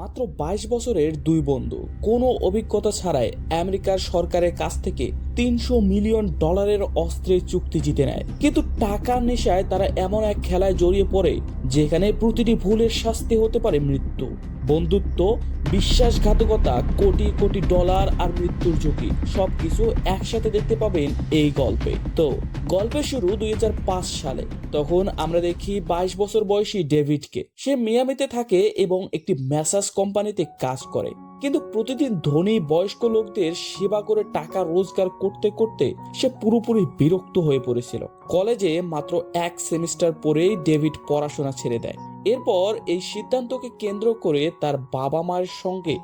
মাত্র ২২ বছরের দুই বন্ধু কোনো অভিজ্ঞতা ছাড়াই আমেরিকার সরকারের কাছ থেকে $৩০০ মিলিয়ন অস্ত্রের চুক্তি জিতে নেয়। কিন্তু টাকার নেশায় তারা এমন এক খেলায় জড়িয়ে পড়ে যেখানে প্রতিটি ভুলের শাস্তি হতে পারে মৃত্যু। বন্ধুত্ব, বিশ্বাসঘাতকতা, কোটি কোটি ডলার আর মৃত্যুর ঝুঁকি সবকিছু একসাথে দেখতে পাবেন এই গল্পে। তো গল্পের শুরু ২০০৫ সালে। তখন আমরা দেখি ২২ বছর বয়সী ডেভিডকে। সে মিয়ামিতে থাকে এবং একটি ম্যাসাজ কোম্পানিতে কাজ করে। কিন্তু প্রতিদিন ধনী বয়স্ক লোকদের সেবা করে টাকা রোজগার করতে করতে সে পুরোপুরি বিরক্ত হয়ে পড়েছিল। কলেজে মাত্র এক সেমিস্টার পরেই ডেভিড পড়াশোনা ছেড়ে দেয়। এরপর এই সিদ্ধান্তকে কেন্দ্র করে তার বাবা মায়ের সঙ্গে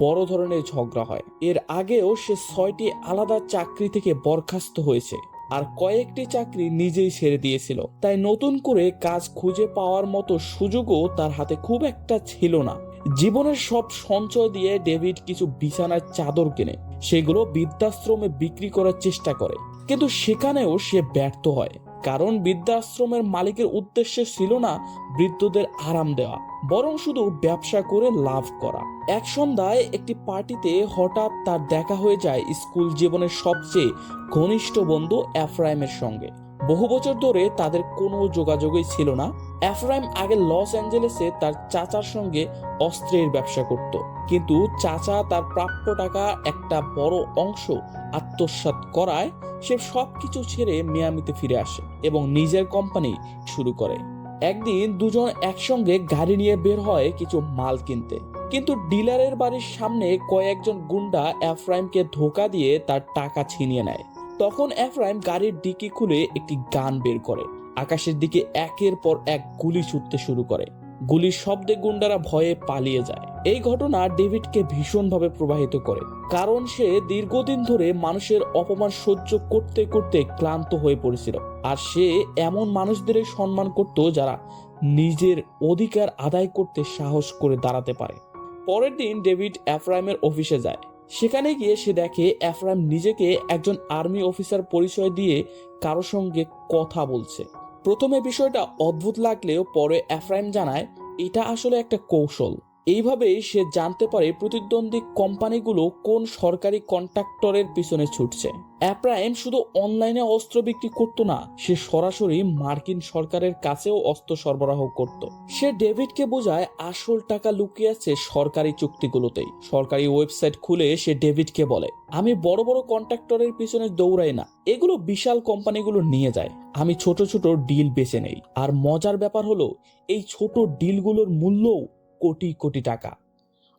বড় ধরনের ঝগড়া হয়। এর আগেও সে ৬টি আলাদা চাকরি থেকে বরখাস্ত হয়েছে আর কয়েকটি চাকরি নিজেই ছেড়ে দিয়েছিল। তাই নতুন করে কাজ খুঁজে পাওয়ার মতো সুযোগও তার হাতে খুব একটা ছিল না। জীবনের সব সঞ্চয় দিয়ে ডেভিড কিছু বিছানার চাদর কেনে, সেগুলো বৃদ্ধাশ্রমে বিক্রি করার চেষ্টা করে। কিন্তু সেখানেও সে ব্যর্থ হয়, কারণ বৃদ্ধাশ্রমের মালিকের উদ্দেশ্য ছিল না বৃদ্ধদের আরাম দেওয়া, বরং শুধু ব্যবসা করে লাভ করা। এক সন্ধ্যায় একটি পার্টিতে হঠাৎ তার দেখা হয়ে যায় স্কুল জীবনের সবচেয়ে ঘনিষ্ঠ বন্ধু এফরাইমের সঙ্গে। বহু বছর ধরে তাদের কোনো যোগাযোগই ছিল না। এফরাইম আগে লস অ্যাঞ্জেলেসে তার চাচার সঙ্গে অস্ত্রের ব্যবসা করত, কিন্তু চাচা তার প্রাপ্য টাকা একটা বড় অংশ আত্মসাৎ করায় সে সবকিছু ছেড়ে মিয়ামিতে ফিরে আসে এবং নিজের কোম্পানি শুরু করে। একদিন দুজন একসঙ্গে গাড়ি নিয়ে বের হয় কিছু মাল কিনতে, কিন্তু ডিলারের বাড়ির সামনে কয়েকজন গুন্ডা এফরাইমকে ধোঁকা দিয়ে তার টাকা ছিনিয়ে নেয়। তখন এফরাইম গাড়ির ডিকি খুলে একটি গান বের করে, আকাশের দিকে একের পর এক গুলি ছুটতে শুরু করে। গুলির শব্দে গুন্ডারা ভয়ে পালিয়ে যায়। এই ঘটনা ডেভিডকে ভীষণভাবে প্রভাবিত করে, কারণ সে দীর্ঘদিন ধরে মানুষের অপমান সহ্য করতে করতে ক্লান্ত হয়ে পড়েছিল। আর সে এমন মানুষদের সম্মান করত যারা নিজের অধিকার আদায় করতে সাহস করে দাঁড়াতে পারে। পরের দিন ডেভিড এফরাইমের অফিসে যায়। সেখানে গিয়ে সে দেখে এফরাইম নিজেকে একজন আর্মি অফিসার পরিচয় দিয়ে কারো সঙ্গে কথা বলছে। প্রথমে বিষয়টা অদ্ভুত লাগলেও পরে এফরাইম জানায় এটা আসলে একটা কৌশল। এইভাবেই সে জানতে পারে প্রতিদ্বন্দ্বী কোম্পানিগুলো কোন সরকারি কন্ট্রাক্টরের পিছনে ছুটছে। এফরাইম শুধু অনলাইনে অস্ত্র বিক্রি করতো না, সে সরাসরি মার্কিন সরকারের কাছেও অস্ত্র সরবরাহ করত। সে ডেভিডকে বোঝায় আসল টাকা লুকিয়ে আছে সরকারি চুক্তিগুলোতেই। সরকারি ওয়েবসাইট খুলে সে ডেভিডকে বলে, আমি বড় বড় কন্ট্রাক্টরের পিছনে দৌড়াই না, এগুলো বিশাল কোম্পানিগুলো নিয়ে যায়, আমি ছোট ছোট ডিল বেছে নেই। আর মজার ব্যাপার হলো এই ছোট ডিলগুলোর মূল্যও কোটি কোটি টাকা,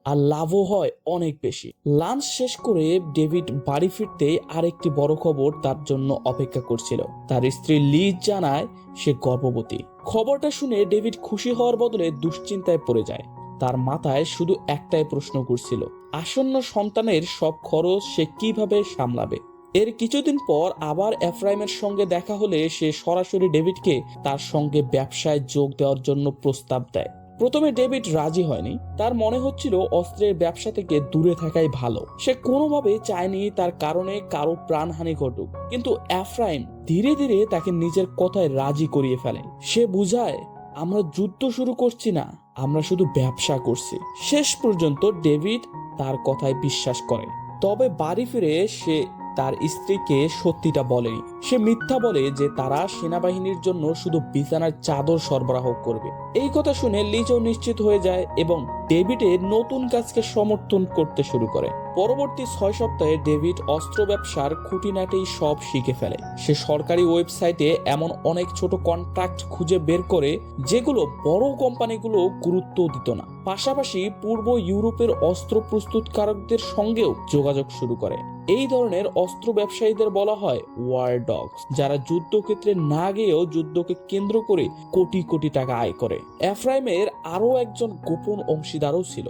আর লাভও হয় অনেক বেশি। লাঞ্চ শেষ করে ডেভিড বাড়ি ফিরতে আরেকটি বড় খবর তার জন্য অপেক্ষা করছিল। তার স্ত্রী লিজ জানায় সে গর্ভবতী। খবরটা শুনে ডেভিড খুশি হওয়ার বদলে দুশ্চিন্তায় পড়ে যায়। তার মাথায় শুধু একটাই প্রশ্ন ঘুরছিল, আসন্ন সন্তানের সব খরচ সে কিভাবে সামলাবে। এর কিছুদিন পর আবার এফরাইমের সঙ্গে দেখা হলে সে সরাসরি ডেভিডকে তার সঙ্গে ব্যবসায় যোগ দেওয়ার জন্য প্রস্তাব দেয়। প্রথমে ডেভিড রাজি হয়নি, তার মনে হচ্ছিল অস্ত্রের ব্যবসা থেকে দূরে থাকাই ভালো। সে কোনোভাবে চায়নি তার কারণে কারো প্রাণহানি ঘটুক। কিন্তু এফরাইম ধীরে ধীরে তাকে নিজের কথায় রাজি করিয়ে ফেলে। সে বুঝায়, আমরা যুদ্ধ শুরু করছি না, আমরা শুধু ব্যবসা করছি। শেষ পর্যন্ত ডেভিড তার কথায় বিশ্বাস করে। তবে বাড়ি ফিরে সে তার স্ত্রীকে সত্যিটা বলেনি। সে মিথ্যা বলে যে তারা সেনাবাহিনীর জন্য শুধু বিছানার চাদর সরবরাহ করবে। এই কথা শুনে লিজও নিশ্চিত হয়ে যায় এবং ডেভিডের নতুন কাজকে সমর্থন করতে শুরু করে। পরবর্তী ৬ সপ্তাহে ডেভিড অস্ত্র ব্যবসার খুঁটিনাটি সব শিখে ফেলে। সে সরকারি ওয়েবসাইটে এমন অনেক ছোট কন্ট্রাক্ট খুঁজে বের করে যেগুলো বড় কোম্পানিগুলো গুরুত্ব দিত না। পাশাপাশি পূর্ব ইউরোপের অস্ত্র প্রস্তুতকারকদের সঙ্গেও যোগাযোগ শুরু করে। এই ধরনের অস্ত্র ব্যবসায়ীদের বলা হয় ওয়ার ডগস, যারা যুদ্ধক্ষেত্রে না গিয়েও যুদ্ধকে কেন্দ্র করে কোটি কোটি টাকা আয় করে। এফরাইমের আরো একজন গোপন অংশীদারও ছিল,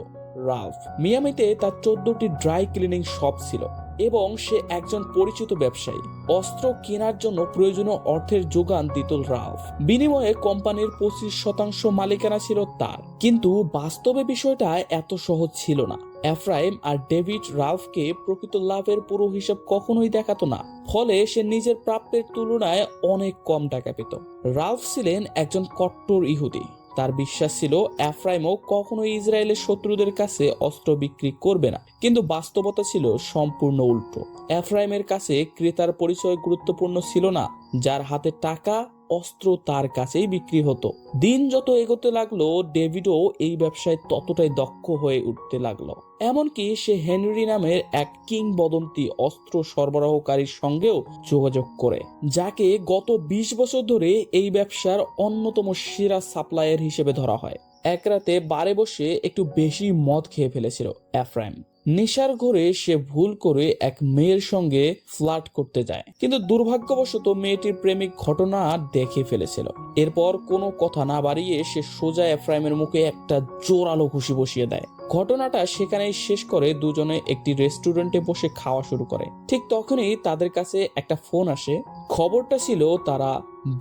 রালফ। মিয়ামিতে তার 14টি ড্রাই ক্লিনিং শপ ছিল এবং সে একজন পরিচিত ব্যবসায়ী। অস্ত্র কেনার জন্য প্রয়োজনীয় অর্থের যোগান দিত রালফ। বিনিময়ে কোম্পানির 25% মালিকানা ছিল তার। কিন্তু বাস্তবে বিষয়টা এত সহজ ছিল না। এফরাইম আর ডেভিড রালফকে প্রকৃত লাভের পুরো হিসাব কখনোই দেখাতো না, ফলে সে নিজের প্রাপ্যের তুলনায় অনেক কম টাকা পেত। রালফ ছিলেন একজন কট্টর ইহুদি। তার বিশ্বাস ছিল এফরাইমও কখনোই ইসরায়েলের শত্রুদের কাছে অস্ত্র বিক্রি করবে না, কিন্তু বাস্তবতা ছিল সম্পূর্ণ উল্টো। এফরাইমের কাছে ক্রেতার পরিচয় গুরুত্বপূর্ণ ছিল না, যার হাতে টাকা অস্ত্র তার কাছেই বিক্রি হতো। দিন যত এগোতে লাগলো, ডেভিডও এই ব্যবসায় ততটাই দক্ষ হয়ে উঠতে লাগলো। এমনকি সে হেনরি নামের এক কিংবদন্তি অস্ত্র সরবরাহকারীর সঙ্গেও যোগাযোগ করে, যাকে গত 20 বছর ধরে এই ব্যবসার অন্যতম সেরা সাপ্লায়ার হিসেবে ধরা হয়। এক রাতে বারে বসে একটু বেশি মদ খেয়ে ফেলেছিল এফরাইম। নেশার ঘরে সে ভুল করে এক মেয়ের সঙ্গে ফ্লার্ট করতে যায়, কিন্তু দুর্ভাগ্যবশত মেয়েটির প্রেমিক ঘটনা দেখে ফেলেছিল। এরপর কোনো কথা না বাড়িয়ে সে সোজা এফরাইমের মুখে একটা জোরালো ঘুষি বসিয়ে দেয়। ঘটনাটা সেখানেই শেষ করে দুজনে একটি রেস্টুরেন্টে বসে খাওয়া শুরু করে। ঠিক তখনই তাদের কাছে একটা ফোন আসে। খবরটা ছিল তারা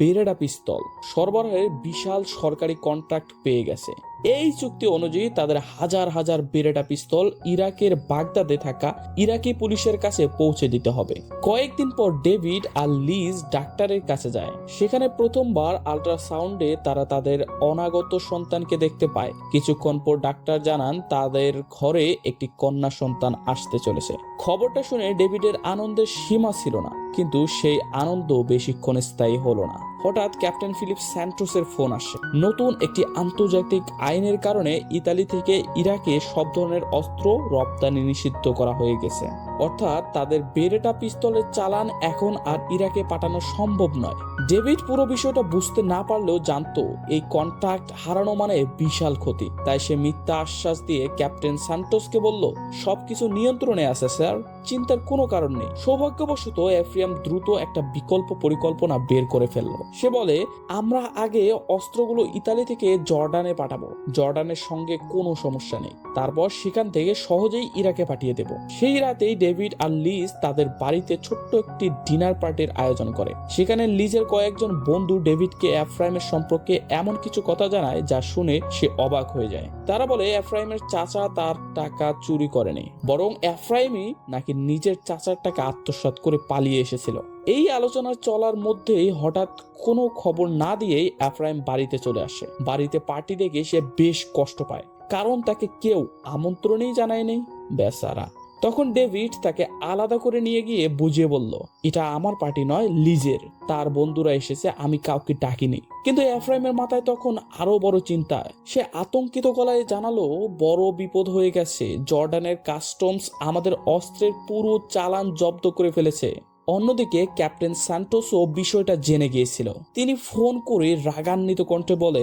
বেরেটা পিস্তল সরবরাহের বিশাল সরকারি কন্ট্রাক্ট পেয়ে গেছে। এই চুক্তি অনুযায়ী তাদের হাজার হাজার বেরেটা পিস্তল ইরাকের বাগদাদে থাকা ইরাকি পুলিশের কাছে পৌঁছে দিতে হবে। কয়েকদিন পর ডেভিড আর লিজ ডাক্তারের কাছে যায়। সেখানে প্রথমবার আল্ট্রাসাউন্ডে তারা তাদের অনাগত সন্তানকে দেখতে পায়। কিছুক্ষণ পর ডাক্তার জানান তাদের ঘরে একটি কন্যা সন্তান আসতে চলেছে। খবরটা শুনে ডেভিডের আনন্দের সীমা ছিল না, কিন্তু সেই আনন্দ বেশিক্ষণ স্থায়ী হলো না। হঠাৎ ক্যাপ্টেন ফিলিপ স্যান্টোসের ফোন আসে। নতুন একটি আন্তর্জাতিক আইনের কারণে ইতালি থেকে ইরাকে সব ধরনের অস্ত্র রপ্তানি নিষিদ্ধ করা হয়ে গেছে। অর্থাৎ তাদের বেরেটা পিস্তলের চালান এখন আর ইরাকে পাঠানো সম্ভব নয়। ডেভিড পুরো বিষয়টা বুঝতে না পারলেও জানতো এই কন্ট্রাক্ট হারানো মানে বিশাল ক্ষতি। তাই সে মিথ্যা আশ্বাস দিয়ে ক্যাপ্টেন স্যান্টোসকে বলল, সবকিছু নিয়ন্ত্রণে আছে স্যার, চিন্তার কোনো কারণ নেই। সৌভাগ্যবশত এফরাইম দ্রুত একটা বিকল্প পরিকল্পনা বের করে ফেললো। সে বলে, আমরা আগে অস্ত্রগুলো ইতালি থেকে জর্ডানে পাঠাবো, জর্ডানের সঙ্গে কোনো সমস্যা নেই, তারপর সেখান থেকে সহজেই ইরাকে পাঠিয়ে দেব। সেই রাতেই ডেভিড আর লিজ তাদের বাড়িতে ছোট্ট একটি ডিনার পার্টির আয়োজন করে। সেখানে লিজের কয়েকজন বন্ধু ডেভিডকে এফরাইমের সম্পর্কে এমন কিছু কথা জানায় যা শুনে সে অবাক হয়ে যায়। তারা বলে এফরাইমের চাচা তার টাকা চুরি করেনি, বরং এফরাইমই নাকি নিজের চাচার টাকা আত্মসাৎ করে পালিয়ে এসেছিল। এই আলোচনা চলার মধ্যেই হঠাৎ কোনো খবর না দিয়েই এফরাইম বাড়িতে চলে আসে। বাড়িতে পার্টি দেখে সে বেশ কষ্ট পায়, কারণ তাকে কেউ আমন্ত্রণই জানায়নি। বেচারা। তখন ডেভিড তাকে আলাদা করে নিয়ে গিয়ে বুঝিয়ে বলল, এটা আমার পার্টি নয়, লিজের। তার বন্ধুরা এসেছে, আমি কাউকে ডাকিনি। কিন্তু এফরাইমের মাথায় তখন আরো বড় চিন্তা। সে আতঙ্কিত গলায় জানালো, বড় বিপদ হয়ে গেছে। জর্ডানের কাস্টমস আমাদের অস্ত্রের পুরো চালান জব্দ করে ফেলেছে। অন্যদিকে ক্যাপ্টেন স্যান্টোসও বিষয়টা জেনে গিয়েছিল। তিনি ফোন করে রাগান্বিত কণ্ঠে বলে,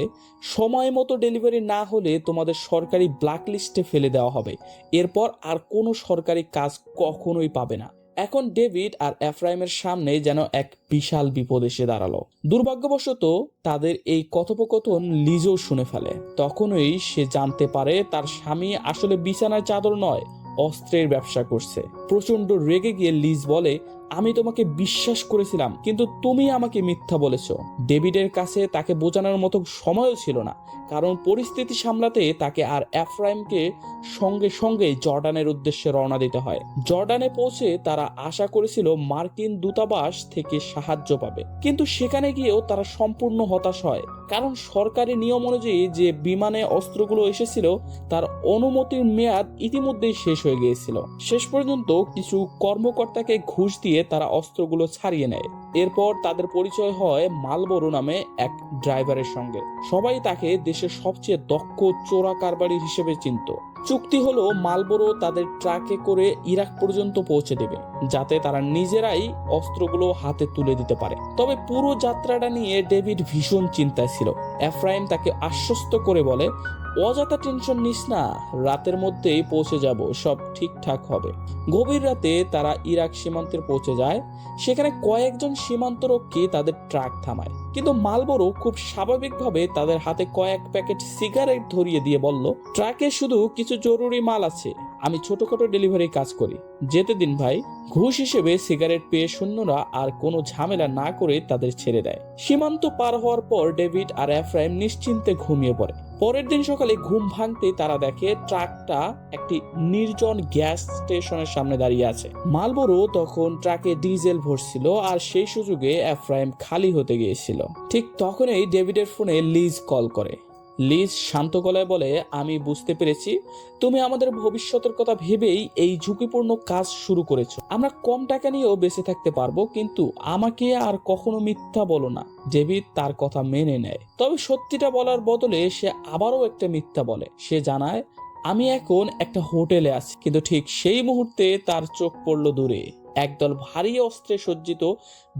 সময় মতো ডেলিভারি না হলে তোমাদের সরকারি ব্ল্যাকলিস্টে ফেলে দেওয়া হবে। এরপর আর কোনো সরকারি কাজ কখনোই পাবে না। এখন ডেভিড আর এফরাইমের সামনে যেন এক বিশাল বিপদ এসে দাঁড়ালো। দুর্ভাগ্যবশত তাদের এই কথোপকথন লিজও শুনে ফেলে। তখনই সে জানতে পারে তার স্বামী আসলে বিছানার চাদর নয়, অস্ত্রের ব্যবসা করছে। প্রচন্ড রেগে গিয়ে লিজ বলে, আমি তোমাকে বিশ্বাস করেছিলাম, কিন্তু তুমি আমাকে মিথ্যা বলেছো। ডেভিডের কাছে তাকে বোঝানোর মতো সময়ও ছিল না, কারণ পরিস্থিতি সামলাতে তাকে আর এফরাইমকে সঙ্গে সঙ্গে জর্ডানের উদ্দেশ্যে রওনা দিতে হয়। জর্ডানে পৌঁছে তারা আশা করেছিল মার্কিন দূতাবাস থেকে সাহায্য পাবে, কিন্তু সেখানে গিয়েও তারা সম্পূর্ণ হতাশ হয়, কারণ সরকারি নিয়ম অনুযায়ী যে বিমানে অস্ত্রগুলো এসেছিল তার অনুমতির মেয়াদ ইতিমধ্যেই শেষ হয়ে গিয়েছিল। শেষ পর্যন্ত কিছু কর্মকর্তাকে ঘুষ দিয়ে তারা অস্ত্রগুলো ছাড়িয়ে নেয়। এরপর তাদের পরিচয় হয় মালবোরো নামে এক ড্রাইভারের সঙ্গে। সবাই তাকে দেশের সবচেয়ে দক্ষ চোরা কারবারি হিসেবে চিনত। চুক্তি হলো মালবোরো তাদের ট্রাকে করে ইরাক পর্যন্ত পৌঁছে দেবে, যাতে তারা নিজেরাই অস্ত্রগুলো হাতে তুলে দিতে পারে। তবে পুরো যাত্রাটা নিয়ে ডেভিড ভীষণ চিন্তায় ছিল। এফরাইম তাকে আশ্বস্ত করে বলে, অযথা টেনশন নিস না, রাতের মধ্যেই পৌঁছে যাব, সব ঠিকঠাক হবে। গভীর রাতে তারা ইরাক সীমান্তে পৌঁছে যায়। সেখানে কয়েকজন সীমান্তরক্ষী তাদের ট্রাক থামায়, কিন্তু মালবোরো খুব স্বাভাবিকভাবে তাদের হাতে কয়েক প্যাকেট সিগারেট ধরিয়ে দিয়ে বলল, ট্রাকে শুধু কিছু জরুরি মাল আছে, আমি ছোটখাটো ডেলিভারি কাজ করি, যেতে দিন ভাই। ঘুষ হিসেবে সিগারেট পেয়ে সৈন্যরা আর কোনো ঝামেলা না করে তাদের ছেড়ে দেয়। সীমান্ত পার হওয়ার পর ডেভিড আর এফরাইম নিশ্চিন্তে ঘুমিয়ে পড়ে। পরের দিন সকালে ঘুম ভাঙতে তারা দেখে ট্রাকটা একটি নির্জন গ্যাস স্টেশনের সামনে দাঁড়িয়ে আছে। মালবোরো তখন ট্রাকে ডিজেল ভরছিল, আর সেই সুযোগে এফরাইম খালি হতে গিয়েছিল। ঠিক তখনই ডেভিডের ফোনে লিজ কল করে। লিজ শান্ত গলায় বলে, আমি বুঝতে পেরেছি তুমি আমাদের ভবিষ্যতের কথা ভেবেই এই ঝুঁকিপূর্ণ কাজ শুরু করেছো। আমরা কম টাকা নিয়েও বেঁচে থাকতে পারবো, কিন্তু আমাকে আর কখনো মিথ্যা বলো না। ডেভিড তার কথা মেনে নেয়, তবে সত্যিটা বলার বদলে সে আবারও একটা মিথ্যা বলে। সে জানায়, আমি এখন একটা হোটেলে আছি। কিন্তু ঠিক সেই মুহূর্তে তার চোখ পড়ল দূরে। একদল ভারী অস্ত্রে সজ্জিত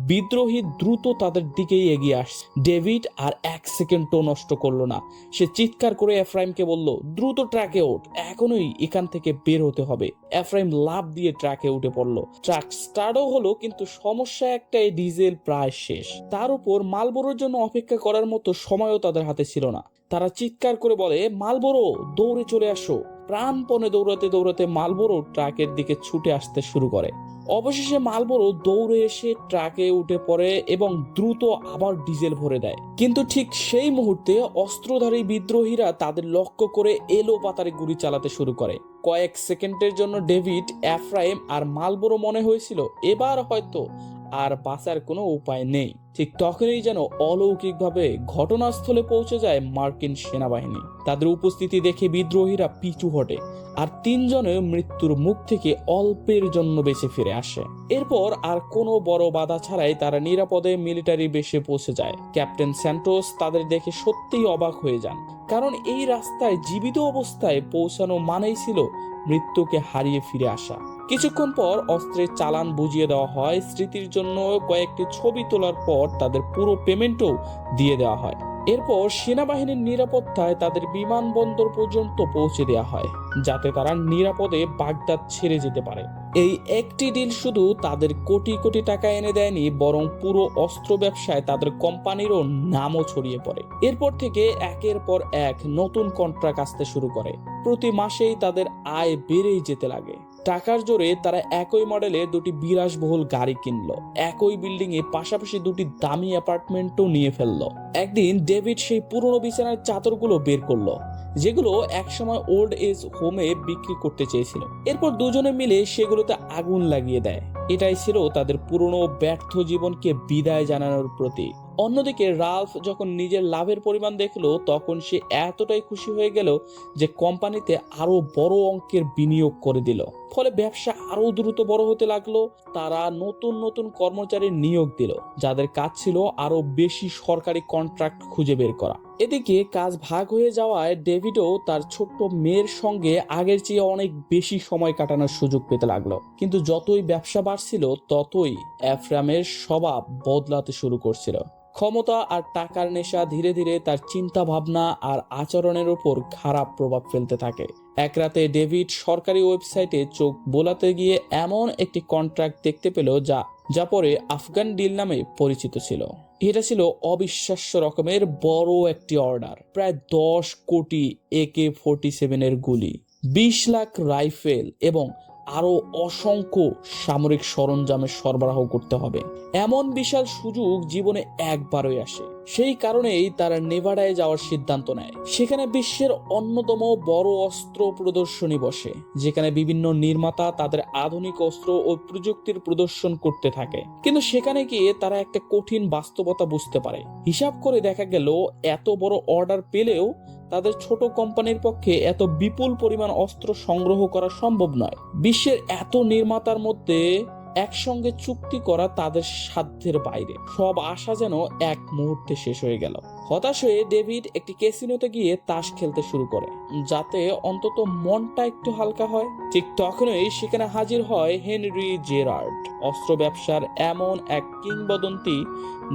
বিদ্রোহী দ্রুত তাদের দিকেই এগিয়ে আসছে। ডেভিড আর এক সেকেন্ডও নষ্ট করলো না। সে চিৎকার করে এফরাইমকে বলল, দ্রুত ট্রাকে ওঠ, এখনই এখান থেকে বের হতে হবে। এফরাইম লাফ দিয়ে ট্রাকে উঠে পড়লো। ট্রাক স্টার্টও হলো, কিন্তু সমস্যা একটাই, ডিজেল প্রায় শেষ। তার উপর মালবোরোর জন্য অপেক্ষা করার মতো সময়ও তাদের হাতে ছিল না। তারা চিৎকার করে বলে, মালবোরো, দৌড়ে চলে আসো। প্রাণপণে দৌড়াতে দৌড়াতে মালবোরো ট্রাকের দিকে ছুটে আসতে শুরু করে। অবশেষে মালবোরো দৌড়ে এসে ট্রাকে উঠে পড়ে এবং দ্রুত আবার ডিজেল ভরে দেয়। কিন্তু ঠিক সেই মুহূর্তে অস্ত্রধারী বিদ্রোহীরা তাদের লক্ষ্য করে এলো পাতারে গুলি চালাতে শুরু করে। কয়েক সেকেন্ডের জন্য ডেভিড, এফরাইম আর মালবোরো মনে হয়েছিল এবার হয়তো আর বাঁচার কোনো উপায় নেই। ঠিক তখনই যেন অলৌকিকভাবে ঘটনাস্থলে পৌঁছে যায় মার্কিন সেনাবাহিনী। তাদের উপস্থিতি দেখে বিদ্রোহীরা পিছু হটে, আর তিনজনের মৃত্যুর মুখ থেকে অল্পের জন্য বেঁচে ফিরে আসে। এরপর আর কোনো বড় বাধা ছাড়াই তারা নিরাপদে মিলিটারি বেসে পৌঁছে যায়। ক্যাপ্টেন স্যান্টোস তাদের দেখে সত্যিই অবাক হয়ে যান, কারণ এই রাস্তায় জীবিত অবস্থায় পৌঁছানো মানেই ছিল মৃত্যুকে হারিয়ে ফিরে আসা। কিছুক্ষণ পর অস্ত্রের চালান বুঝিয়ে দেওয়া হয়। স্মৃতির জন্য কয়েকটি ছবি তোলার পর তাদের পুরো পেমেন্টও দিয়ে দেওয়া হয়। এরপর সেনাবাহিনীর নিরাপত্তায় তাদের বিমানবন্দর পর্যন্ত পৌঁছে দেওয়া হয়, যাতে তারা নিরাপদে বাগদাদ ছেড়ে যেতে পারে। এই একটি ডিল শুধু তাদের কোটি কোটি টাকা এনে দেয়নি, বরং পুরো অস্ত্র ব্যবসায় তাদের কোম্পানিরও নামও ছড়িয়ে পড়ে। এরপর থেকে একের পর এক নতুন কন্ট্রাক্ট আসতে শুরু করে। প্রতি মাসেই তাদের আয় বেড়েই যেতে লাগে। টাকার জোরে তারা একই মডেলে দুটি বিলাসবহুল গাড়ি কিনলো, একই বিল্ডিং এ পাশাপাশি দুটি দামি অ্যাপার্টমেন্টও নিয়ে ফেললো। একদিন ডেভিড সেই পুরনো বিছানার চাদরগুলো বের করলো, যেগুলো একসময় ওল্ড এজ হোমে বিক্রি করতে চেয়েছিল। এরপর দুজনে মিলে সেগুলোতে আগুন লাগিয়ে দেয়। এটাই ছিল তাদের পুরনো ব্যর্থ জীবনকে বিদায় জানানোর প্রতীক। অন্যদিকে রাল্ফ যখন নিজের লাভের পরিমাণ দেখলো, তখন সে এতটাই খুশি হয়ে গেল যে কোম্পানিতে আরো বড় অঙ্কের বিনিয়োগ করে দিল। ফলে ব্যবসা আরো দ্রুত বড় হতে লাগলো। তারা নতুন নতুন কর্মচারীর নিয়োগ দিল, যাদের কাজ ছিল আরো বেশি সরকারি কন্ট্রাক্ট খুঁজে বের করা। এদিকে কাজ ভাগ হয়ে যাওয়ায় ডেভিডও তার ছোট্ট মেয়ের সঙ্গে আগের চেয়ে অনেক বেশি সময় কাটানোর সুযোগ পেতে লাগলো। কিন্তু যতই ব্যবসা বাড়ছিল, ততই এফরামের স্বভাব বদলাতে শুরু করছিল। ক্ষমতা আর টাকার নেশা ধীরে ধীরে তার চিন্তা ভাবনা আর আচরণের উপর খারাপ প্রভাব ফেলতে থাকে। এক রাতে ডেভিড সরকারি ওয়েবসাইটে চোখ বোলাতে গিয়ে এমন একটি কন্ট্রাক্ট দেখতে পেল যা পরে আফগান ডিল নামে পরিচিত ছিল। এটা ছিল অবিশ্বাস্য রকমের বড় একটি অর্ডার। প্রায় 10 কোটি AK-47 এর গুলি, 20 লাখ রাইফেল এবং আরো অসংখ্য সামরিক সরঞ্জামের সরবরাহ করতে হবে। এমন বিশাল সুযোগ জীবনে একবারই আসে। সেই কারণেই তারা নেভাডায় যাওয়ার সিদ্ধান্ত নেয়। সেখানে বিশ্বের অন্যতম বড় অস্ত্র প্রদর্শনী বসে, যেখানে বিভিন্ন নির্মাতা তাদের আধুনিক অস্ত্র ও প্রযুক্তির প্রদর্শন করতে থাকে। কিন্তু সেখানে গিয়ে তারা একটা কঠিন বাস্তবতা বুঝতে পারে। হিসাব করে দেখা গেল, এত বড় অর্ডার পেলেও তাদের ছোট কোম্পানির পক্ষে এত বিপুল পরিমাণ অস্ত্র সংগ্রহ করা সম্ভব নয়। বিশ্বের এত নির্মাতার মধ্যে একসঙ্গে চুক্তি করা তাদের সাধ্যের বাইরে। সব আশা যেন এক মুহূর্তে শেষ হয়ে গেল। হতাশ হয়ে ডেভিড একটি ক্যাসিনোতে গিয়ে তাস খেলতে শুরু করে, যাতে অন্তত মনটা একটু হালকা হয়। ঠিক তখনই সেখানে হাজির হয় হেনরি জেরার্ড, অস্ত্র ব্যবসার এমন এক কিংবদন্তি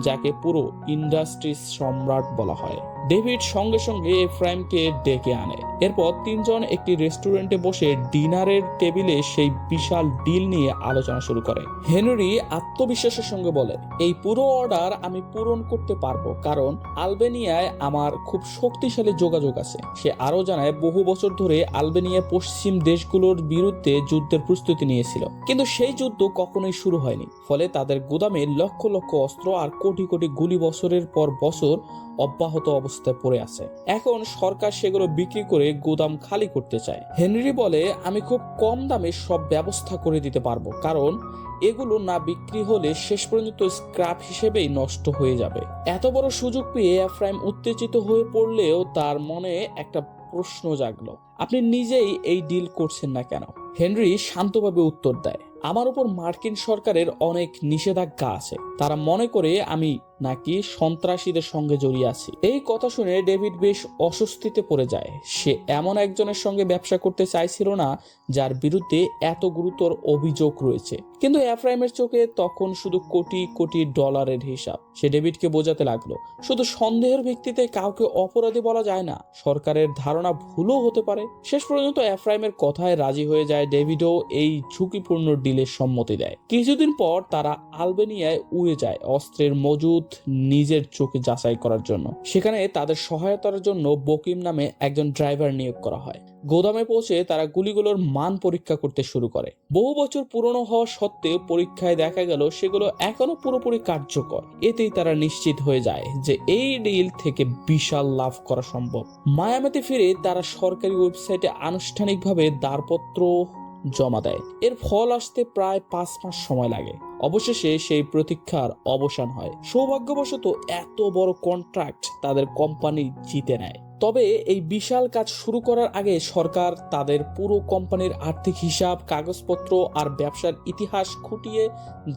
যাকে পুরো ইন্ডাস্ট্রির সম্রাট বলা হয়। ডেভিড সঙ্গে সঙ্গে এফরাইমকে ডেকে আনে। এরপর তিনজন একটি রেস্টুরেন্টে বসে ডিনারের টেবিলে সেই বিশাল ডিল নিয়ে আলোচনা শুরু করে। হেনরি আত্মবিশ্বাসের সঙ্গে বলে, এই পুরো অর্ডার আমি পূরণ করতে পারবো, কারণ আলবেনিয়ায় আমার খুব শক্তিশালী যোগাযোগ আছে। সে আরো জানায়, বহু বছর ধরে আলবেনিয়া পশ্চিম দেশগুলোর বিরুদ্ধে যুদ্ধের প্রস্তুতি নিয়েছিল, কিন্তু সেই যুদ্ধ কখনোই শুরু হয়নি। ফলে তাদের গুদামে লক্ষ লক্ষ অস্ত্র আর কোটি কোটি গুলি বছরের পর বছর অব্যাহত অবস্থায় অবস্থায় পড়ে আছে। এখন সরকার সেগুলো বিক্রি করে গোদাম খালি করতে চায়। হেনরি বলে, আমি খুব কম দামে সব ব্যবস্থা করে দিতে পারবো, কারণ এগুলো না বিক্রি হলে শেষ পর্যন্ত স্ক্র্যাপ হিসেবেই নষ্ট হয়ে যাবে। এত বড় সুযোগ পেয়ে এফরাইম উত্তেজিত হয়ে পড়লেও তার মনে একটা প্রশ্ন জাগলো, আপনি নিজেই এই ডিল করছেন না কেন? হেনরি শান্তভাবে উত্তর দেয়, আমার উপর মার্কিন সরকারের অনেক নিষেধাজ্ঞা আছে। তারা মনে করে আমি নাকি সন্ত্রাসীদের সঙ্গে জড়িয়ে আছি। এই কথা শুনে ডেভিড বেশ অস্বস্তিতে পড়ে যায়। সে এমন একজনের সঙ্গে ব্যবসা করতে চাইছিল না যার বিরুদ্ধে এত গুরুতর অভিযোগ রয়েছে। কিন্তু এফরাইমের চোখে তখন শুধু কোটি কোটি ডলারের হিসাব। সে ডেভিডকে বোঝাতে লাগলো, শুধু সন্দেহের ভিত্তিতে কাউকে অপরাধী বলা যায় না, সরকারের ধারণা ভুলও হতে পারে। শেষ পর্যন্ত এফরাইমের কথায় রাজি হয়ে যায়। ডেভিডও এই ঝুঁকিপূর্ণ ডিলের সম্মতি দেয়। কিছুদিন পর তারা আলবেনিয়ায় উড়ে যায় অস্ত্রের মজুদ নিজের চোখে যাচাই করার জন্য। সেখানে তাদের সহায়তার জন্য বকিম নামে একজন ড্রাইভার নিয়োগ করা হয়। গোদামে পৌঁছে তারা গুলিগুলোর মান পরীক্ষা করতে শুরু করে। বহু বছর পুরনো হওয়া সত্ত্বেও পরীক্ষায় দেখা গেল সেগুলো এখনো পুরোপুরি কার্যকর। এতেই তারা নিশ্চিত হয়ে যায় যে এই ডিল থেকে বিশাল লাভ করা সম্ভব। মায়ামিতে ফিরে তারা সরকারি ওয়েবসাইটে আনুষ্ঠানিকভাবে দারপত্র জমা দেয়। এর ফল আসতে প্রায় 5 মাস সময় লাগে। অবশেষে সেই প্রতীক্ষার অবসান হয়। সৌভাগ্যবশত এত বড় কন্ট্রাক্ট তাদের কোম্পানি জিতে নেয়। তবে এই বিশাল কাজ শুরু করার আগে সরকার তাদের পুরো কোম্পানির আর্থিক হিসাব, কাগজপত্র আর ব্যবসার ইতিহাস খুঁটিয়ে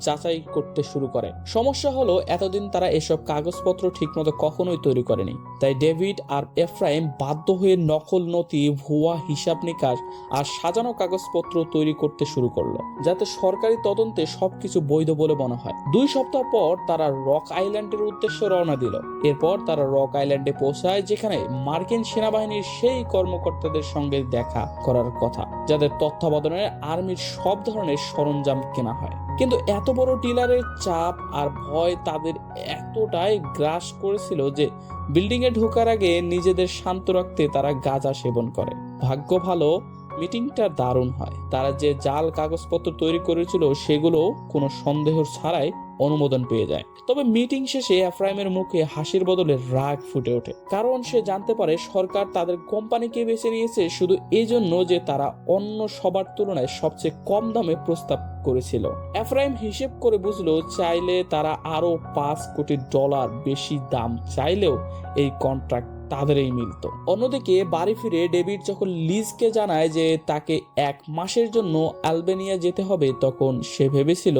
যাচাই করতে শুরু করে। সমস্যা হলো, এতদিন তারা এসব কাগজপত্র ঠিকমতো কখনোই তৈরি করেনি। তাই ডেভিড আর এফরাইম বাধ্য হয়ে নকল নথি, ভুয়া হিসাব নিকাশ আর সাজানো কাগজপত্র তৈরি করতে শুরু করলো, যাতে সরকারি তদন্তে সবকিছু বৈধ বলে মনে হয়। 2 সপ্তাহ পর তারা রক আইল্যান্ডের উদ্দেশ্যে রওনা দিল। এরপর তারা রক আইল্যান্ডে পৌঁছায়, যেখানে মার্কিন সেনাবাহিনীর সেই কর্মকর্তাদের সঙ্গে দেখা করার কথা যাদের তত্ত্বাবধানে আর্মির সব ধরনের সরঞ্জাম কেনা হয়। কিন্তু এত বড় ডিলারের চাপ আর ভয় তাদের এতটাই গ্রাস করেছিল যে বিল্ডিং এ ঢোকার আগে নিজেদের শান্ত রাখতে তারা গাঁজা সেবন করে। ভাগ্য ভালো, মিটিংটা দারুণ হয়। তারা যে জাল কাগজপত্র তৈরি করেছিল সেগুলো কোনো সন্দেহ ছাড়াই অনুমোদন পেয়ে যায়। তবে মিটিং শেষে এফরাইমের মুখে হাসির বদলে রাগ ফুটে ওঠে, কারণ সে জানতে পারে সরকার তাদের কোম্পানিকে বেছে নিয়েছে শুধু এই জন্য যে তারা অন্য সবার তুলনায় সবচেয়ে কম দামে প্রস্তাব করেছিল। এফরাইম হিসেব করে বুঝলো, চাইলে তারা আরো $5 কোটি বেশি দাম চাইলেও এই কন্ট্রাক্ট তাদেরই মিলত। অন্যদিকে বাড়ি ফিরে ডেভিড যখন লিজকে জানায় যে তাকে 1 মাসের জন্য আলবেনিয়া যেতে হবে, তখন সে ভেবেছিল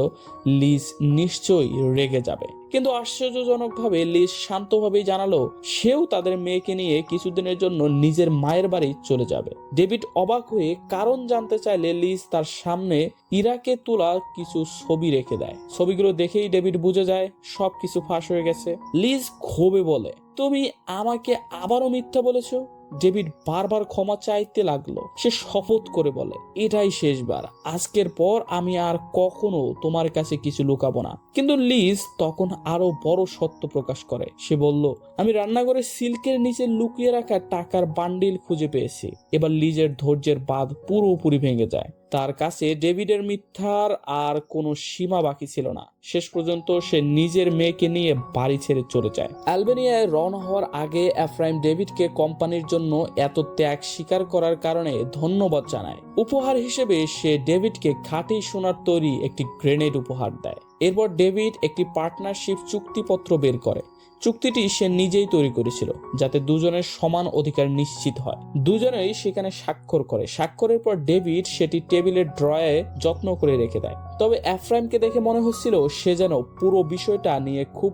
লিজ নিশ্চয়ই রেগে যাবে। কিন্তু আশ্চর্যজনকভাবে লিজ শান্তভাবেই জানালো সেও তাদের মেয়েকে নিয়ে কিছুদিনের জন্য নিজের মায়ের বাড়ি চলে যাবে। ডেভিড অবাক হয়ে কারণ জানতে চাইলে লিজ তার সামনে ইরাকে তোলা কিছু ছবি রেখে দেয়। ছবিগুলো দেখেই ডেভিড বুঝে যায় সবকিছু ফাঁস হয়ে গেছে। লিজ ক্ষোভে বলে, তুমি আমাকে আবারও মিথ্যা বলেছো। ডেভিড বারবার ক্ষমা চাইতে লাগলো। সে শপথ করে বলে, এটাই শেষবার, আজকের পর আমি আর কখনো তোমার কাছে কিছু লুকাবো না। কিন্তু লিজ তখন আরো বড় সত্য প্রকাশ করে। সে বলল, আমি রান্নাঘরে সিল্কের নিচে লুকিয়ে রাখা টাকার বান্ডিল খুঁজে পেয়েছি। এবার লিজের ধৈর্যের বাঁধ পুরোপুরি ভেঙে যায়। তার কাছে ডেভিডের মিথ্যার আর কোনো সীমা বাকি ছিল না। শেষ পর্যন্ত সে নিজের মেয়েকে নিয়ে বাড়ি ছেড়ে চলে যায়। আলবেনিয়ায় রওনা হওয়ার আগে এফরাইম ডেভিডকে কোম্পানির জন্য এত ত্যাগ স্বীকার করার কারণে ধন্যবাদ জানায়। উপহার হিসেবে সে ডেভিডকে খাঁটি সোনার তৈরি একটি গ্রেনেড উপহার দেয়। এরপর ডেভিড একটি পার্টনারশিপ চুক্তিপত্র বের করে। চুক্তিটি সে নিজেই তৈরি করেছিল, যাতে দুজনের সমান অধিকার নিশ্চিত হয়। দুজনেই সেখানে স্বাক্ষর করে। স্বাক্ষরের পর ডেভিড সেটি টেবিলের ড্রয়ে যত্ন করে রেখে দেয়। তবে এফরাইমকে দেখে মনে হচ্ছিল সে যেন পুরো বিষয়টা নিয়ে খুব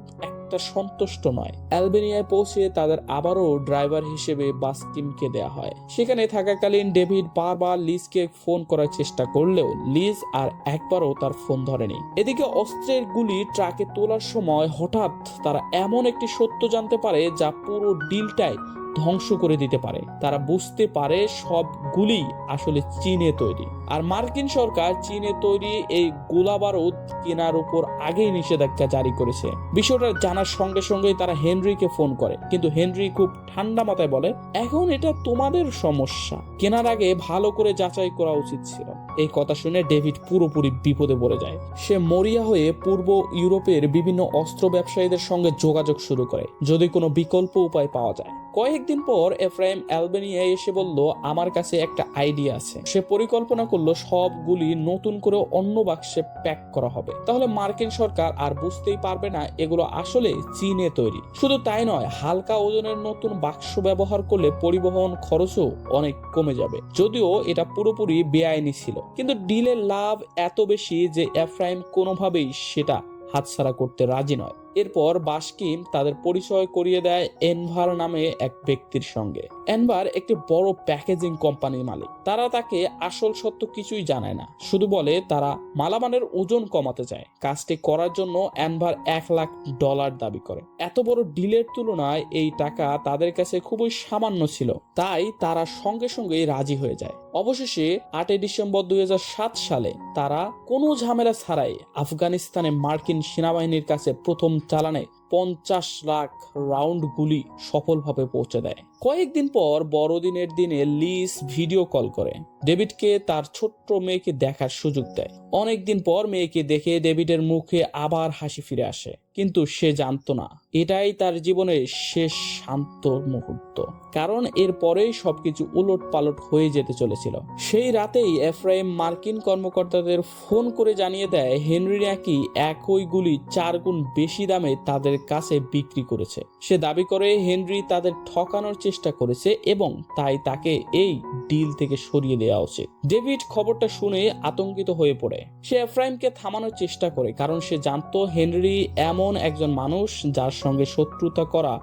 সন্তুষ্ট নয়। আলবেনিয়ায় পৌঁছে তাদের আবারও ড্রাইভার হিসেবে বাস্কিমকে দেয়া হয়। সেখানে থাকাকালীন ডেভিড বারবার লিজকে ফোন করার চেষ্টা করলেও লিজ আর একবারও তার ফোন ধরেনি। এদিকে অস্ত্রের গুলি ট্রাকে তোলার সময় হঠাৎ তারা এমন একটি সত্য জানতে পারে যা পুরো ডিলটাই ধ্বংস করে দিতে পারে। তারা বুঝতে পারে সব গুলি আসলে চীনে তৈরি, আর মার্কিন সরকার চীনে তৈরি এই গোলা বারুদ কেনার উপর আগেই নিষেধাজ্ঞা জারি করেছে। বিষয়টা জানার সঙ্গে সঙ্গেই তারা হেনরিকে ফোন করে, কিন্তু হেনরি খুব ঠান্ডা মাথায় বলে, এখন এটা তোমাদের সমস্যা, কেনার আগে ভালো করে যাচাই করা উচিত ছিল। এই কথা শুনে ডেভিড পুরোপুরি বিপদে পড়ে যায়। সে মরিয়া হয়ে পূর্ব ইউরোপের বিভিন্ন অস্ত্র ব্যবসায়ীদের সঙ্গে যোগাযোগ শুরু করে, যদি কোনো বিকল্প উপায় পাওয়া যায়। কয়েকদিন পর এফরাইম অ্যালবেনিয়ায় এসে বলল, আমার কাছে একটা আইডিয়া আছে। সে পরিকল্পনা করলো সবগুলি নতুন করে অন্য বাক্সে প্যাক করা হবে, তাহলে মার্কিন সরকার আর বুঝতেই পারবে না এগুলো আসলে চীনে তৈরি। শুধু তাই নয়, হালকা ওজনের নতুন বাক্স ব্যবহার করলে পরিবহন খরচও অনেক কমে যাবে। যদিও এটা পুরোপুরি বেআইনি ছিল, কিন্তু ডিলের লাভ এত বেশি যে এফরাইম কোনোভাবেই সেটা হাতছাড়া করতে রাজি নয়। এরপর বাস্কিন তাদের পরিচয় করিয়ে দেয় এনভার নামে এক ব্যক্তির সঙ্গে। এনভার একটি বড় প্যাকেজিং কোম্পানির মালিক। তারা তাকে আসল সত্য কিছুই জানায় না, শুধু বলে তারা মালামালের ওজন কমাতে চায়। কাজটি করার জন্য এনভার $1,00,000 দাবি করে। এত বড় ডিলের তুলনায় এই টাকা তাদের কাছে খুবই সামান্য ছিল, তাই তারা সঙ্গে সঙ্গেই রাজি হয়ে যায়। অবশেষে 8 ডিসেম্বর 2007 সালে তারা কোনো ঝামেলা ছাড়াই আফগানিস্তানে মার্কিন সেনাবাহিনীর কাছে প্রথম চালানে 50 লাখ রাউন্ড গুলি সফলভাবে পৌঁছে দেয়। কয়েকদিন পর বড়দিনের দিনে লিস ভিডিও কল করে ডেভিডকে তার ছোট্ট মেয়েকে দেখার সুযোগ দেয়। অনেকদিন পর মেয়েকে দেখে ডেভিডের মুখে আবার হাসি ফিরে আসে, কিন্তু সে জানতো না এটাই তার জীবনের শেষ শান্ত মুহূর্ত, কারণ এর পরেই সবকিছু উলট পালট হয়ে যেতে চলেছিল। সেই রাতেই এফরাইম মার্কিন কর্মকর্তাদের ফোন করে জানিয়ে দেয় হেনরি নাকি একই গুলি 4 গুণ বেশি দামে তাদের কাছে বিক্রি করেছে। সে দাবি করে হেনরি তাদের ঠকানোর চেষ্টা করেছে এবং তাই তাকে এই ডিল থেকে সরিয়ে দেওয়া উচিত। ডেভিড খবরটা শুনে আতঙ্কিত হয়ে পড়ে। সে এফরাইমকে থামানোর চেষ্টা করে, কারণ সে জানতো হেনরি এমন একজন মানুষ যার সঙ্গে শত্রুতা করা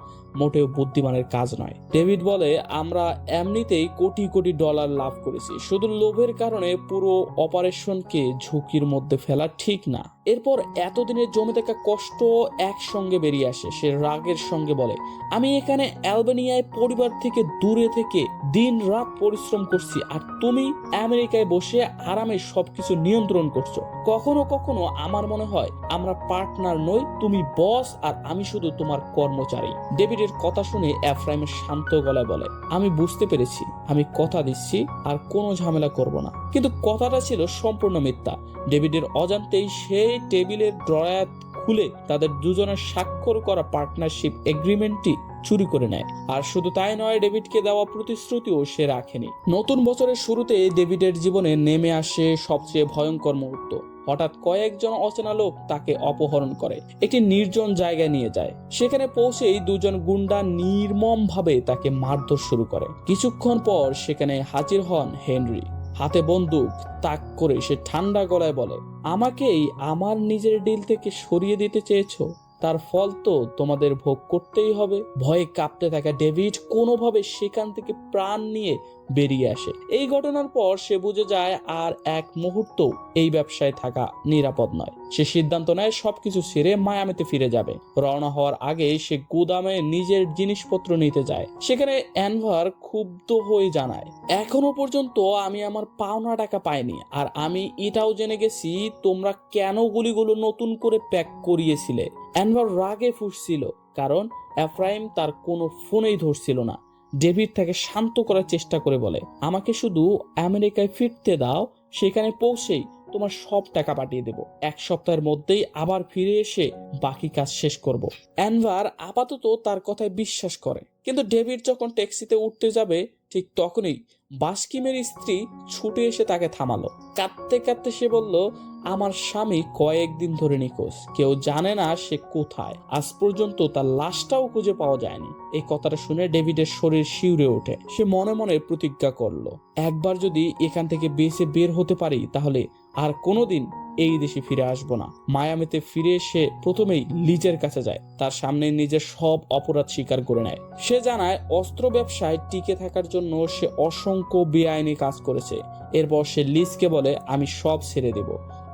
মোটেও বুদ্ধিমানের কাজ নয়। ডেভিড বলে, আমরা এমনিতেই কোটি কোটি ডলার লাভ করেছি, শুধু লোভের কারণে পুরো অপারেশনকে ঝুঁকির মধ্যে ফেলা ঠিক না। এরপর এতদিনের জমে থাকা কষ্ট একসঙ্গে বেরিয়ে আসে। সে রাগের সঙ্গে বলে, আমি এখানে অ্যালবেনিয়ায় পরিবার থেকে দূরে থেকে দিন রাত পরিশ্রম করছি, আর তুমি আমেরিকায় বসে আরামে সবকিছু নিয়ন্ত্রণ করছো। কখনো কখনো আমার মনে হয় আমরা পার্টনার নই, তুমি বস আর আমি শুধু তোমার কর্মচারী। ডেভিডের কথা শুনে এফরাইমের শান্ত গলায় বলে, আমি বুঝতে পেরেছি, আমি কথা দিচ্ছি আর কোনো ঝামেলা করব না। কিন্তু কথাটা ছিল সম্পূর্ণ মিথ্যা। ডেভিডের অজান্তেই সেই টেবিলের ড্রয়ার খুলে তাদের দুজনের স্বাক্ষর করা পার্টনারশিপ এগ্রিমেন্টটি চুরি করে নেয়। আর শুধু তাই নয়, ডেভিডকে দেওয়া প্রতিশ্রুতিও সে রাখেনি। নতুন বছরের শুরুতে ডেভিডের জীবনে নেমে আসে সবচেয়ে ভয়ঙ্কর মুহূর্ত। হঠাৎ কয়েকজন অচেনা লোক তাকে অপহরণ করে একটি নির্জন জায়গায় নিয়ে যায়। সেখানে পৌঁছেই দুজন গুন্ডা নির্মমভাবে তাকে মারধর শুরু করে। কিছুক্ষণ পর সেখানে হাজির হন হেনরি। হাতে বন্দুক তাক করে সে ঠান্ডা গলায় বলে, আমাকেই আমার নিজের ডিল থেকে সরিয়ে দিতে চেয়েছো, তার ফল তো তোমাদের ভোগ করতেই হবে। ভয়ে কাঁপতে থাকা ডেভিড কোনোভাবে সেখান থেকে প্রাণ নিয়ে বেরিয়ে আসে। এই ঘটনার পর সে বুঝে যায় আর এক মুহূর্ত এই ব্যবসায় থাকা নিরাপদ নয়। সে সিদ্ধান্ত নেয় সবকিছু ছেড়ে মায়ামিতে ফিরে যাবে। রওনা হওয়ার আগে সে গুদামে নিজের জিনিসপত্র নিতে যায়। সেখানে এনভার ক্ষুব্ধ হয়ে জানায়, এখনো পর্যন্ত আমি আমার পাওনা টাকা পাইনি, আর আমি এটাও জেনে গেছি তোমরা কেন গুলিগুলো নতুন করে প্যাক করিয়েছিলে। এনভার রাগে ফুঁসছিল, কারণ এফরাইম তার কোনো ফোনেই ধরছিল না। ডেভিড তাকে শান্ত করার চেষ্টা করে বলে, আমাকে শুধু আমেরিকায় ফিরতে দাও, সেখানে পৌঁছেই তোমার সব টাকা পাঠিয়ে দেব। 1 সপ্তাহের মধ্যেই আবার ফিরে এসে বাকি কাজ শেষ করব। এনভার আপাতত তার কথায় বিশ্বাস করে, কিন্তু ডেভিড যখন ট্যাক্সিতে উঠতে যাবে ঠিক তখনই বাস্কিমের স্ত্রী ছুটে এসে তাকে থামালো। কাঁদতে কাঁদতে সে বলল, আমার স্বামী কয়েকদিন ধরে নিখোঁজ, কেউ জানে না সে কোথায়। আজ পর্যন্ত তার লাশটাও খুঁজে পাওয়া যায়নি। এই কথাটা শুনে ডেভিডের শরীর শিউরে ওঠে। সে মনে মনে প্রতিজ্ঞা করলো, একবার যদি এখান থেকে বেঁচে বের হতে পারি তাহলে আর কোনোদিন এই দেশে ফিরে আসবো না। মায়ামিতে ফিরে সে প্রথমেই লিজের কাছে যায়, তার সামনে নিজের সব অপরাধ স্বীকার করে নেয়। সে জানায় অস্ত্র ব্যবসায় টিকে থাকার জন্য সে অসংখ্য বেআইনি কাজ করেছে। এরপর সে লিজকে বলে, আমি সব ছেড়ে দেব,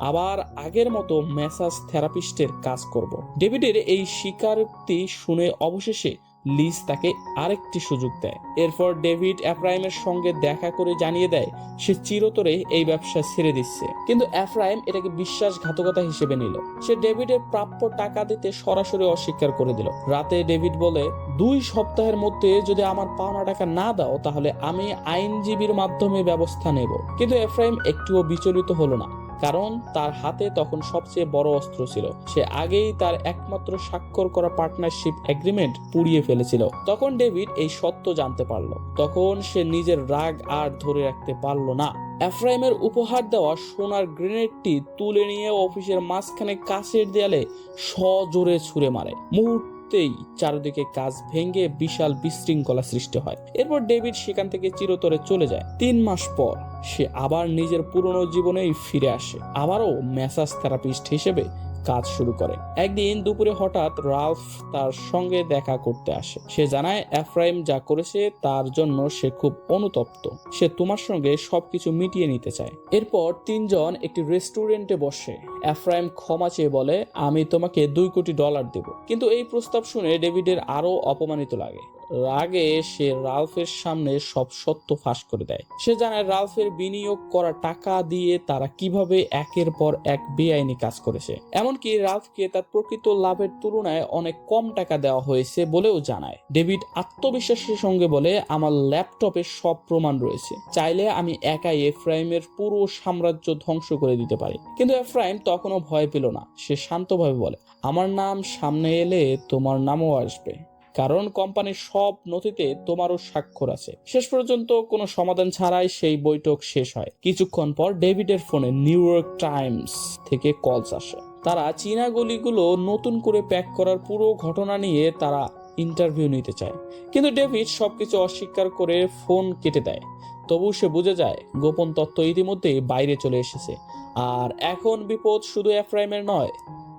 আবার আগের মতো ম্যাসাজ থেরাপিস্টের কাজ করব। ডেভিডের এই স্বীকারোক্তি শুনে অবশেষে লিজ তাকে আরেকটি সুযোগ দেয়। এরপর ডেভিড এফরাইমের সঙ্গে দেখা করে জানিয়ে দেয় সে চিরতরে এই ব্যবসা ছেড়ে দিচ্ছে। কিন্তু এফরাইম এটাকে বিশ্বাসঘাতকতা হিসেবে নিল। সে ডেভিডের প্রাপ্য টাকা দিতে সরাসরি অস্বীকার করে দিল। রাতে ডেভিড বলে, 2 সপ্তাহের মধ্যে যদি আমার পাওনা টাকা না দাও তাহলে আমি আইনজীবীর মাধ্যমে ব্যবস্থা নেব। কিন্তু এফরাইম একটুও বিচলিত হলো না। কারণ তার হাতে তখন সবচেয়ে বড় অস্ত্র ছিল। সে আগেই তার একমাত্র স্বাক্ষর করা পার্টনারশিপ এগ্রিমেন্ট পুড়িয়ে ফেলেছিল। তখন ডেভিড এই সত্য জানতে পারল। তখন সে নিজের রাগ আর ধরে রাখতে পারল না। এফরাইমের উপহার দেওয়া সোনার গ্রেনেডটি তুলে নিয়ে অফিসের মাঝখানে কাচের দেয়ালে সজোরে ছুঁড়ে মারে। মুহূর্তেই চারিদিকে কাঁচ ভেঙে বিশাল বিশৃঙ্খলা সৃষ্টি হয়। এরপর ডেভিড সেখান থেকে চিরতরে চলে যায়। 3 মাস পর সে আবার নিজের পুরনো জীবনেই ফিরে আসে, আবারও ম্যাসাজ থেরাপিস্ট হিসেবে কাজ শুরু করে। একদিন দুপুরে হঠাৎ রালফ তার সঙ্গে দেখা করতে আসে। সে জানায় এফরাইম যা করেছে তার জন্য সে খুব অনুতপ্ত। সে তোমার সঙ্গে সবকিছু মিটিয়ে নিতে চায়। এরপর 3 জন একটি রেস্টুরেন্টে বসে। এফরাইম ক্ষমা চেয়ে বলে, আমি তোমাকে $2 কোটি দেব। কিন্তু এই প্রস্তাব শুনে ডেভিডের আরো অপমানিত লাগে। রাগে সে রালফের সামনে সব সত্য ফাঁস করে দেয়। সে জানায় রালফের বিনিয়োগ করা টাকা দিয়ে তারা কিভাবে একের পর এক বেআইনি কাজ করেছে। এমনকি রালফকে তার প্রকৃত লাভের তুলনায় অনেক কম টাকা দেওয়া হয়েছে বলেও জানায়। ডেভিড আত্মবিশ্বাসের সঙ্গে বলে, আমার ল্যাপটপে সব প্রমাণ রয়েছে, চাইলে আমি একাই এফরাইমের পুরো সাম্রাজ্য ধ্বংস করে দিতে পারি। কিন্তু এফরাইম তখনও ভয় পেল না। সে শান্তভাবে বলে, আমার নাম সামনে এলে তোমার নামও আসবে, কারণ কোম্পানির সব নথিতে তোমারও স্বাক্ষর আছে। শেষ পর্যন্ত কোনো সমাধান ছাড়াই সেই বৈঠক শেষ হয়। কিছুক্ষণ পর ডেভিডের ফোনে নিউ ইয়র্ক টাইমস থেকে কলস আসে। তারা চীনা গলিগুলো নতুন করে প্যাক করার পুরো ঘটনা নিয়ে তারা ইন্টারভিউ নিতে চায়। কিন্তু ডেভিড সবকিছু অস্বীকার করে ফোন কেটে দেয়। তবু সে বুঝে যায় গোপন তথ্য ইতিমধ্যেই বাইরে চলে এসেছে। আর এখন বিপদ শুধু এফরাইমের নয়,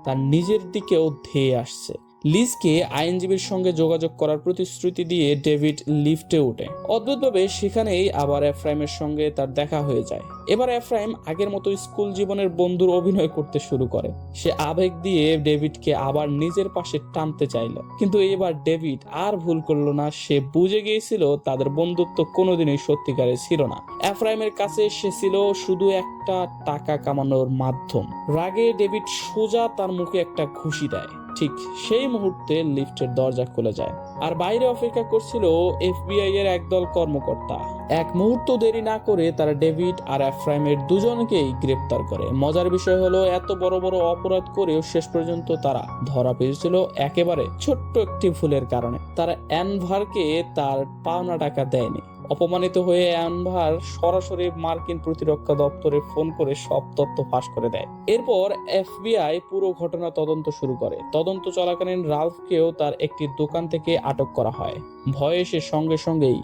তার নিজের দিকেও ধেয়ে আসছে। লিজকে আইনজীবীর সঙ্গে যোগাযোগ করার প্রতিশ্রুতি দিয়ে ডেভিড লিফটে ওঠে। অদ্ভুতভাবে সেখানেই আবার এফরাইমের সঙ্গে তার দেখা হয়ে যায়। এবার এফরাইম আগের মতো স্কুল জীবনের বন্ধুর অভিনয় করতে শুরু করে। সে আবেগ দিয়ে ডেভিডকে আবার নিজের পাশে টানতে চাইল। কিন্তু এবার ডেভিড আর ভুল করল না। সে বুঝে গিয়েছিল তাদের বন্ধুত্ব কোনোদিনই সত্যিকারের ছিল না। এফরাইমের কাছে সে ছিল শুধু একটা টাকা কামানোর মাধ্যম। রাগে ডেভিড সোজা তার মুখে একটা ঘুষি দেয়। ঠিক সেই মুহূর্তে লিফটের দরজা খুলে যায়, আর বাইরে অপেক্ষা করছিল এফবিআই এর একদল কর্মকর্তা। এক মুহূর্ত দেরি না করে তারা ডেভিড আর এফরাইমের দুজনকেই গ্রেপ্তার করে। মজার বিষয় হলো, এত বড় বড় অপরাধ করেও শেষ পর্যন্ত তারা ধরা পেয়েছিল একেবারে ছোট্ট একটি ভুলের কারণে। তারা অ্যানভারকে তার পাওনা টাকা দেয়নি। অপমানিত হয়ে অ্যানভার সরাসরি মার্কিন প্রতিরক্ষা দপ্তরে ফোন করে সব তথ্য ফাঁস করে দেয়। এরপর এফবিআই পুরো ঘটনা তদন্ত শুরু করে। তদন্ত চলাকালীন রালফকেও তার একটি দোকান থেকে আটক করা হয়। ভয়ে সে সঙ্গে সঙ্গেই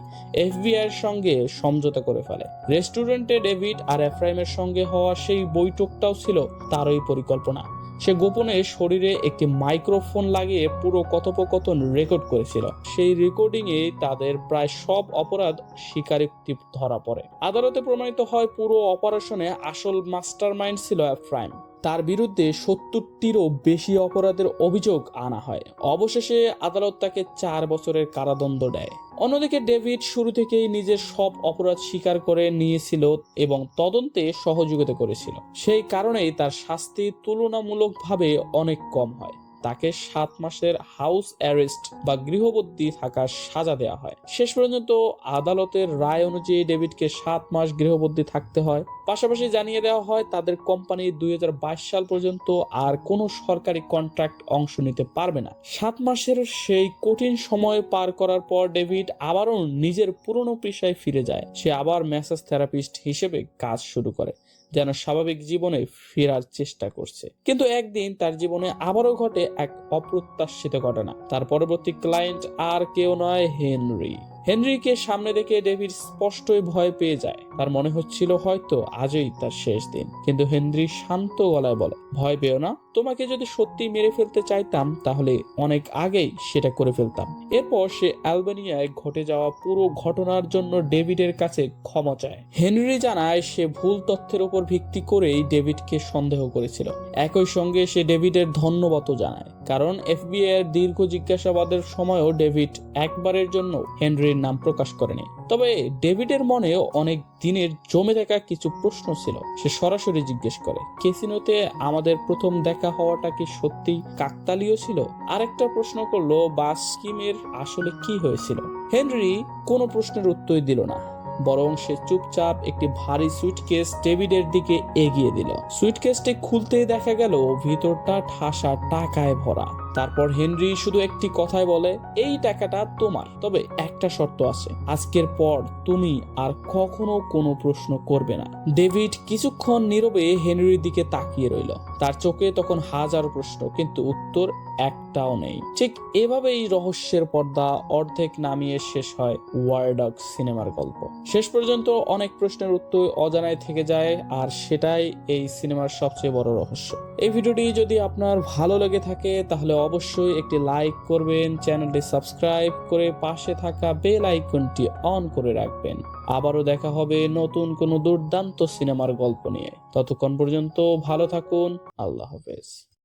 এফবিআই এর সঙ্গে সমঝোতা করে ফেলে। রেস্টুরেন্টে ডেভিড আর এফরাইমের সঙ্গে হওয়া সেই বৈঠকটাও ছিল তারই পরিকল্পনা। সে গোপনে শরীরে একটি মাইক্রোফোন লাগিয়ে পুরো কথোপকথন রেকর্ড করেছিল। সেই রেকর্ডিং এ তাদের প্রায় সব অপরাধ স্বীকারোক্তি ধরা পড়ে। আদালতে প্রমাণিত হয় পুরো অপারেশনে আসল মাস্টারমাইন্ড ছিল এফরাইম। তার বিরুদ্ধে 70টিরও বেশি অপরাধের অভিযোগ আনা হয়। অবশেষে আদালত তাকে 4 বছরের কারাদণ্ড দেয়। অন্যদিকে ডেভিড শুরু থেকেই নিজের সব অপরাধ স্বীকার করে নিয়েছিল এবং তদন্তে সহযোগিতা করেছিল। সেই কারণেই তার শাস্তি তুলনামূলকভাবে অনেক কম হয়। তাকে 7 মাসের হাউস অ্যারেস্ট বা গৃহবন্দী থাকার সাজা দেওয়া হয়। শেষ পর্যন্ত আদালতের রায় অনুযায়ী ডেভিডকে 7 মাস গৃহবন্দী থাকতে হয়। পাশাপাশি জানিয়ে দেওয়া হয় তাদের কোম্পানি 2022 সাল পর্যন্ত আর কোনো সরকারি কন্ট্রাক্ট অংশ নিতে পারবে না। 7 মাসের সেই কঠিন সময় পার করার পর ডেভিড আবারও নিজের পুরনো পেশায় ফিরে যায়। সে আবার ম্যাসাজ থেরাপিস্ট হিসেবে কাজ শুরু করে, যেন স্বাভাবিক জীবনে ফেরার চেষ্টা করছে। কিন্তু একদিন তার জীবনে আবারও ঘটে এক অপ্রত্যাশিত ঘটনা। তার পরবর্তী ক্লায়েন্ট আর কেউ নয়, হেনরি। হেনরিকে সামনে দেখে ডেভিড স্পষ্টই ভয় পেয়ে যায়। তার মনে হচ্ছিল হয়তো আজই তার শেষ দিন। কিন্তু হেনরি শান্ত গলায় বলে, ভয় পেও না, তোমাকে যদি সত্যি মেরে ফেলতে চাইতাম তাহলে অনেক আগেই সেটা করে ফেলতাম। এরপর সে অ্যালবেনিয়ায় ঘটে যাওয়া পুরো ঘটনার জন্য ডেভিডের কাছে ক্ষমা চায়। হেনরি জানায় সে ভুল তথ্যের উপর ভিত্তি করেই ডেভিডকে সন্দেহ করেছিল। একই সঙ্গে সে ডেভিডের ধন্যবাদও জানায়, কারণ এফবিআই এর দীর্ঘ জিজ্ঞাসাবাদের সময়ও ডেভিড একবারের জন্য হেনরির নাম প্রকাশ করেনি। তবে ডেভিডের মনেও অনেক দিনের জমে থাকা কিছু প্রশ্ন ছিল। সে সরাসরি জিজ্ঞেস করে, ক্যাসিনোতে আমাদের প্রথম দেখা হওয়াটা কি সত্যি কাকতালীয় ছিল? আরেকটা প্রশ্ন করলো, বাস স্কিমের আসলে কি হয়েছিল? হেনরি কোনো প্রশ্নের উত্তর দিল না। বরং সে চুপচাপ একটি ভারী সুটকেস ডেভিডের দিকে এগিয়ে দিল। সুটকেসটি খুলতেই দেখা গেল ভিতরটা ঠাসা টাকায় ভরা। তারপর হেনরি শুধু একটি কথাই বলে, এই টাকাটা তোমার, তবে একটা শর্ত আছে, আজকের পর তুমি আর কখনো কোনো প্রশ্ন করবে না। ডেভিড কিছুক্ষণ নীরবে হেনরির দিকে তাকিয়ে রইল। তার চোখে তখন হাজারো প্রশ্ন, কিন্তু উত্তর একটাও নেই। ঠিক এভাবেই রহস্যের পর্দা অর্ধেক নামিয়ে শেষ হয় ওয়ার ডগ সিনেমার গল্প। শেষ পর্যন্ত অনেক প্রশ্নের উত্তর অজানায় থেকে যায়, আর সেটাই এই সিনেমার সবচেয়ে বড় রহস্য। এই ভিডিওটি যদি আপনার ভালো লেগে থাকে তাহলে অবশ্যই একটি লাইক করবেন, চ্যানেলটি সাবস্ক্রাইব করে পাশে থাকা বেল আইকনটি অন করে রাখবেন। আবারও দেখা হবে নতুন কোনো দুর্দান্ত সিনেমার গল্প নিয়ে। ততক্ষণ পর্যন্ত ভালো থাকুন। আল্লাহ হাফেজ।